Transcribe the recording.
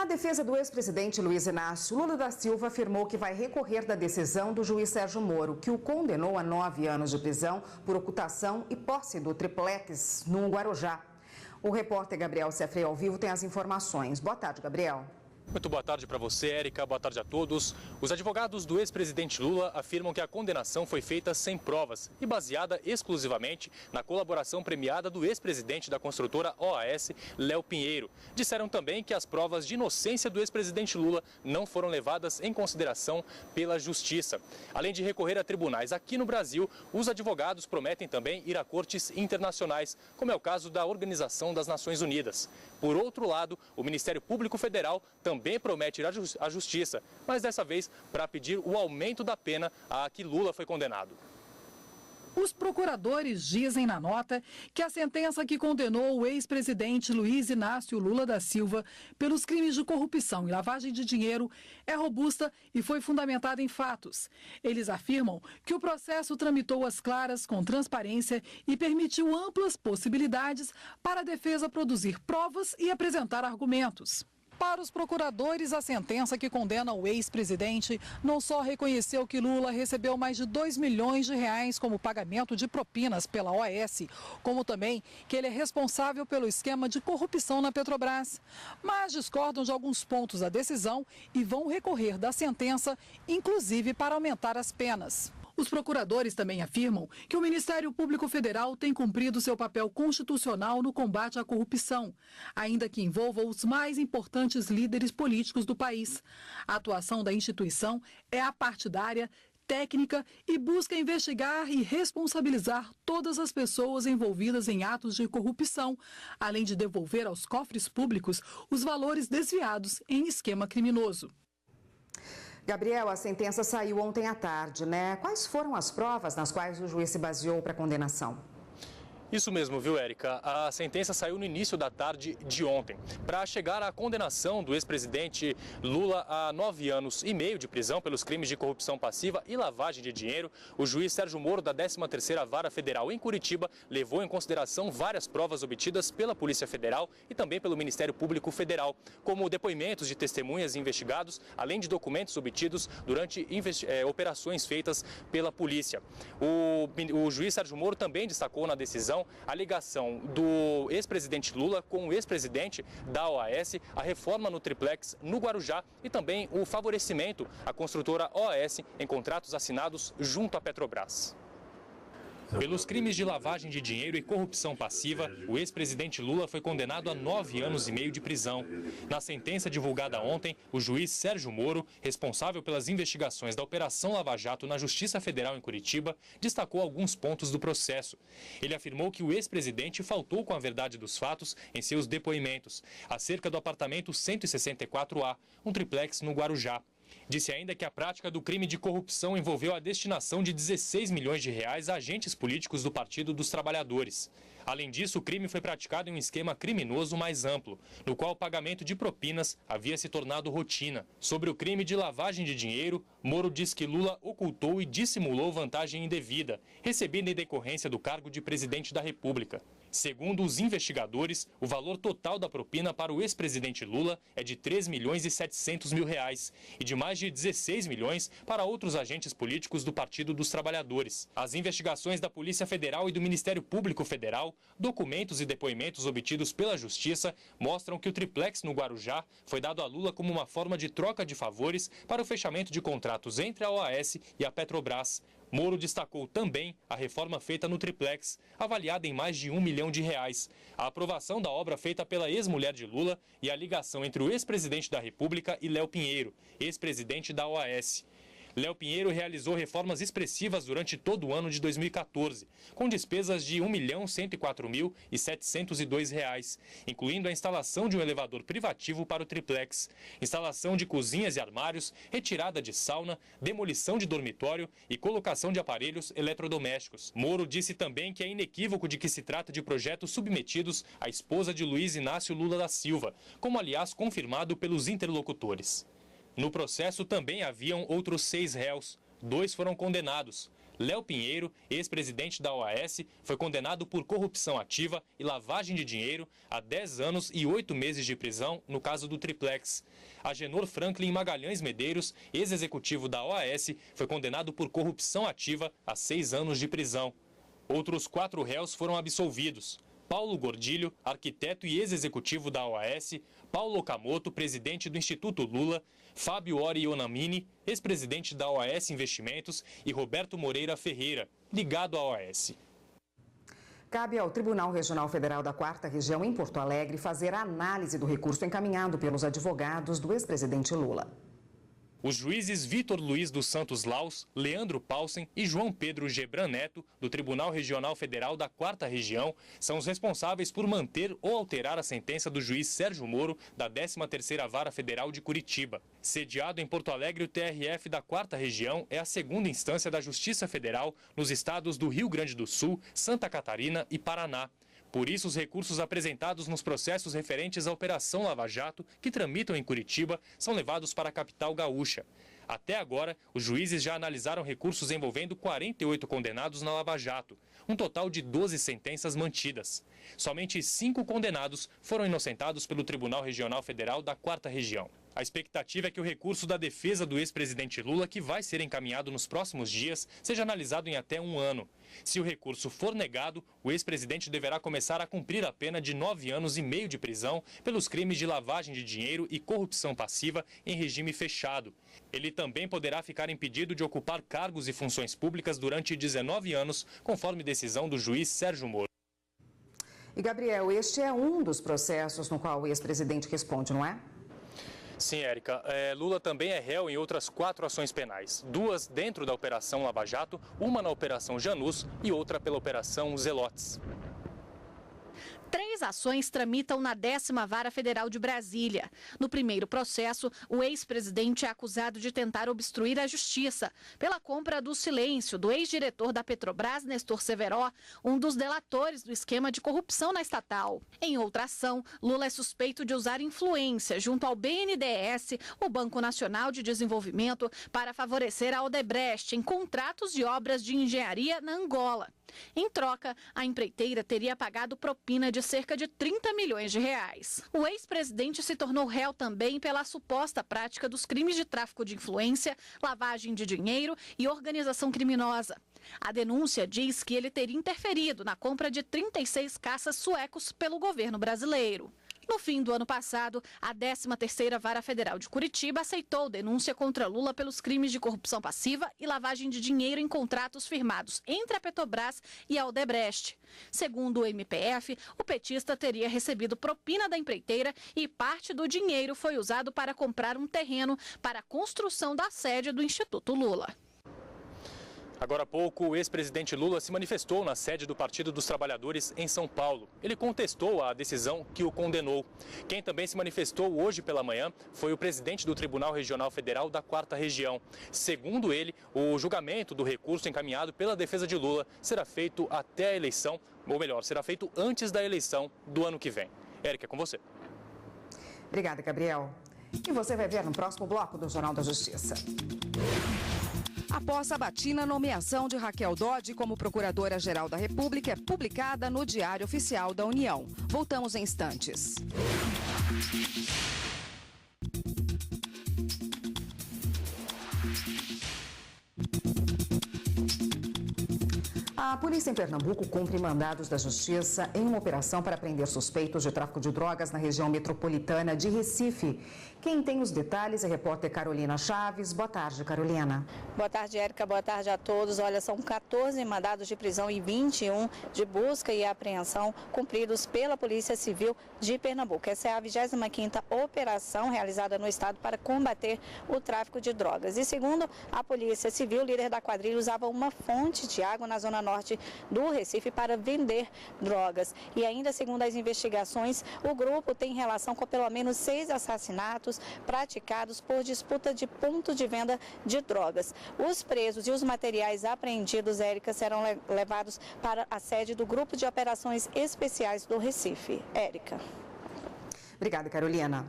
A defesa do ex-presidente Luiz Inácio Lula da Silva afirmou que vai recorrer da decisão do juiz Sérgio Moro, que o condenou a 9 anos de prisão por ocultação e posse do triplex no Guarujá. O repórter Gabriel Sefrey ao vivo tem as informações. Boa tarde, Gabriel. Muito boa tarde para você, Érica. Boa tarde a todos. Os advogados do ex-presidente Lula afirmam que a condenação foi feita sem provas e baseada exclusivamente na colaboração premiada do ex-presidente da construtora OAS, Léo Pinheiro. Disseram também que as provas de inocência do ex-presidente Lula não foram levadas em consideração pela Justiça. Além de recorrer a tribunais aqui no Brasil, os advogados prometem também ir a cortes internacionais, como é o caso da Organização das Nações Unidas. Por outro lado, o Ministério Público Federal também promete ir à Justiça, mas dessa vez para pedir o aumento da pena a que Lula foi condenado. Os procuradores dizem na nota que a sentença que condenou o ex-presidente Luiz Inácio Lula da Silva pelos crimes de corrupção e lavagem de dinheiro é robusta e foi fundamentada em fatos. Eles afirmam que o processo tramitou às claras, com transparência e permitiu amplas possibilidades para a defesa produzir provas e apresentar argumentos. Para os procuradores, a sentença que condena o ex-presidente não só reconheceu que Lula recebeu mais de 2 milhões de reais como pagamento de propinas pela OAS, como também que ele é responsável pelo esquema de corrupção na Petrobras. Mas discordam de alguns pontos da decisão e vão recorrer da sentença, inclusive para aumentar as penas. Os procuradores também afirmam que o Ministério Público Federal tem cumprido seu papel constitucional no combate à corrupção, ainda que envolva os mais importantes líderes políticos do país. A atuação da instituição é apartidária, técnica e busca investigar e responsabilizar todas as pessoas envolvidas em atos de corrupção, além de devolver aos cofres públicos os valores desviados em esquema criminoso. Gabriel, a sentença saiu ontem à tarde, né? Quais foram as provas nas quais o juiz se baseou para a condenação? Isso mesmo, viu, Érica? A sentença saiu no início da tarde de ontem. Para chegar à condenação do ex-presidente Lula a 9 anos e meio de prisão pelos crimes de corrupção passiva e lavagem de dinheiro, o juiz Sérgio Moro, da 13ª Vara Federal em Curitiba, levou em consideração várias provas obtidas pela Polícia Federal e também pelo Ministério Público Federal, como depoimentos de testemunhas e investigados, além de obtidos durante operações feitas pela polícia. O juiz Sérgio Moro também destacou na decisão a ligação do ex-presidente Lula com o ex-presidente da OAS, a reforma no triplex no Guarujá e também o favorecimento à construtora OAS em contratos assinados junto à Petrobras. Pelos crimes de lavagem de dinheiro e corrupção passiva, o ex-presidente Lula foi condenado a 9 anos e meio de prisão. Na sentença divulgada ontem, o juiz Sérgio Moro, responsável pelas investigações da Operação Lava Jato na Justiça Federal em Curitiba, destacou alguns pontos do processo. Ele afirmou que o ex-presidente faltou com a verdade dos fatos em seus depoimentos, acerca do apartamento 164A, um triplex no Guarujá. Disse ainda que a prática do crime de corrupção envolveu a destinação de 16 milhões de reais a agentes políticos do Partido dos Trabalhadores. Além disso, o crime foi praticado em um esquema criminoso mais amplo, no qual o pagamento de propinas havia se tornado rotina. Sobre o crime de lavagem de dinheiro, Moro diz que Lula ocultou e dissimulou vantagem indevida, recebida em decorrência do cargo de presidente da República. Segundo os investigadores, o valor total da propina para o ex-presidente Lula é de 3 milhões e 700 mil reais e de mais de 16 milhões para outros agentes políticos do Partido dos Trabalhadores. As investigações da Polícia Federal e do Ministério Público Federal, documentos e depoimentos obtidos pela Justiça mostram que o triplex no Guarujá foi dado a Lula como uma forma de troca de favores para o fechamento de contratos entre a OAS e a Petrobras. Moro destacou também a reforma feita no triplex, avaliada em mais de 1 milhão de reais, a aprovação da obra feita pela ex-mulher de Lula e a ligação entre o ex-presidente da República e Léo Pinheiro, ex-presidente da OAS. Léo Pinheiro realizou reformas expressivas durante todo o ano de 2014, com despesas de R$ 1.104.702, incluindo a instalação de um elevador privativo para o triplex, instalação de cozinhas e armários, retirada de sauna, demolição de dormitório e colocação de aparelhos eletrodomésticos. Moro disse também que é inequívoco de que se trata de projetos submetidos à esposa de Luiz Inácio Lula da Silva, como aliás confirmado pelos interlocutores. No processo também haviam outros 6 réus. 2 foram condenados. Léo Pinheiro, ex-presidente da OAS, foi condenado por corrupção ativa e lavagem de dinheiro a 10 anos e 8 meses de prisão no caso do Triplex. Agenor Franklin Magalhães Medeiros, ex-executivo da OAS, foi condenado por corrupção ativa a 6 anos de prisão. Outros 4 réus foram absolvidos: Paulo Gordilho, arquiteto e ex-executivo da OAS, Paulo Okamoto, presidente do Instituto Lula, Fábio Ori Onamini, ex-presidente da OAS Investimentos, e Roberto Moreira Ferreira, ligado à OAS. Cabe ao Tribunal Regional Federal da 4ª Região em Porto Alegre fazer a análise do recurso encaminhado pelos advogados do ex-presidente Lula. Os juízes Vitor Luiz dos Santos Laus, Leandro Paulsen e João Pedro Gebran Neto, do Tribunal Regional Federal da 4ª Região, são os responsáveis por manter ou alterar a sentença do juiz Sérgio Moro, da 13ª Vara Federal de Curitiba. Sediado em Porto Alegre, o TRF da 4ª Região é a segunda instância da Justiça Federal nos estados do Rio Grande do Sul, Santa Catarina e Paraná. Por isso, os recursos apresentados nos processos referentes à Operação Lava Jato, que tramitam em Curitiba, são levados para a capital gaúcha. Até agora, os juízes já analisaram recursos envolvendo 48 condenados na Lava Jato, um total de 12 sentenças mantidas. Somente 5 condenados foram inocentados pelo Tribunal Regional Federal da 4ª Região. A expectativa é que o recurso da defesa do ex-presidente Lula, que vai ser encaminhado nos próximos dias, seja analisado em até 1 ano. Se o recurso for negado, o ex-presidente deverá começar a cumprir a pena de 9 anos e meio de prisão pelos crimes de lavagem de dinheiro e corrupção passiva em regime fechado. Ele também poderá ficar impedido de ocupar cargos e funções públicas durante 19 anos, conforme decisão do juiz Sérgio Moro. E, Gabriel, este é um dos processos no qual o ex-presidente responde, não é? Sim, Érica. Lula também é réu em outras 4 ações penais. 2 dentro da Operação Lava Jato, uma na Operação Janus e outra pela Operação Zelotes. 3 ações tramitam na 10ª Vara Federal de Brasília. No primeiro processo, o ex-presidente é acusado de tentar obstruir a justiça pela compra do silêncio do ex-diretor da Petrobras, Nestor Severó, um dos delatores do esquema de corrupção na estatal. Em outra ação, Lula é suspeito de usar influência junto ao BNDES, o Banco Nacional de Desenvolvimento, para favorecer a Odebrecht em contratos de obras de engenharia na Angola. Em troca, a empreiteira teria pagado propina de cerca de 30 milhões de reais. O ex-presidente se tornou réu também pela suposta prática dos crimes de tráfico de influência, lavagem de dinheiro e organização criminosa. A denúncia diz que ele teria interferido na compra de 36 caças suecos pelo governo brasileiro. No fim do ano passado, a 13ª Vara Federal de Curitiba aceitou denúncia contra Lula pelos crimes de corrupção passiva e lavagem de dinheiro em contratos firmados entre a Petrobras e a Odebrecht. Segundo o MPF, o petista teria recebido propina da empreiteira e parte do dinheiro foi usado para comprar um terreno para a construção da sede do Instituto Lula. Agora há pouco, o ex-presidente Lula se manifestou na sede do Partido dos Trabalhadores em São Paulo. Ele contestou a decisão que o condenou. Quem também se manifestou hoje pela manhã foi o presidente do Tribunal Regional Federal da 4ª Região. Segundo ele, o julgamento do recurso encaminhado pela defesa de Lula será feito até a eleição, ou melhor, será feito antes da eleição do ano que vem. Érica, é com você. Obrigada, Gabriel. E você vai ver no próximo bloco do Jornal da Justiça. Após sabatina, a nomeação de Raquel Dodge como Procuradora-Geral da República é publicada no Diário Oficial da União. Voltamos em instantes. A polícia em Pernambuco cumpre mandados da Justiça em uma operação para prender suspeitos de tráfico de drogas na região metropolitana de Recife. Quem tem os detalhes é a repórter Carolina Chaves. Boa tarde, Carolina. Boa tarde, Érica. Boa tarde a todos. Olha, são 14 mandados de prisão e 21 de busca e apreensão cumpridos pela Polícia Civil de Pernambuco. Essa é a 25ª operação realizada no estado para combater o tráfico de drogas. E segundo a Polícia Civil, o líder da quadrilha usava uma fonte de água na zona norte do Recife para vender drogas. E ainda, segundo as investigações, o grupo tem relação com pelo menos 6 assassinatos praticados por disputa de ponto de venda de drogas. Os presos e os materiais apreendidos, Érica, serão levados para a sede do Grupo de Operações Especiais do Recife. Érica. Obrigada, Carolina.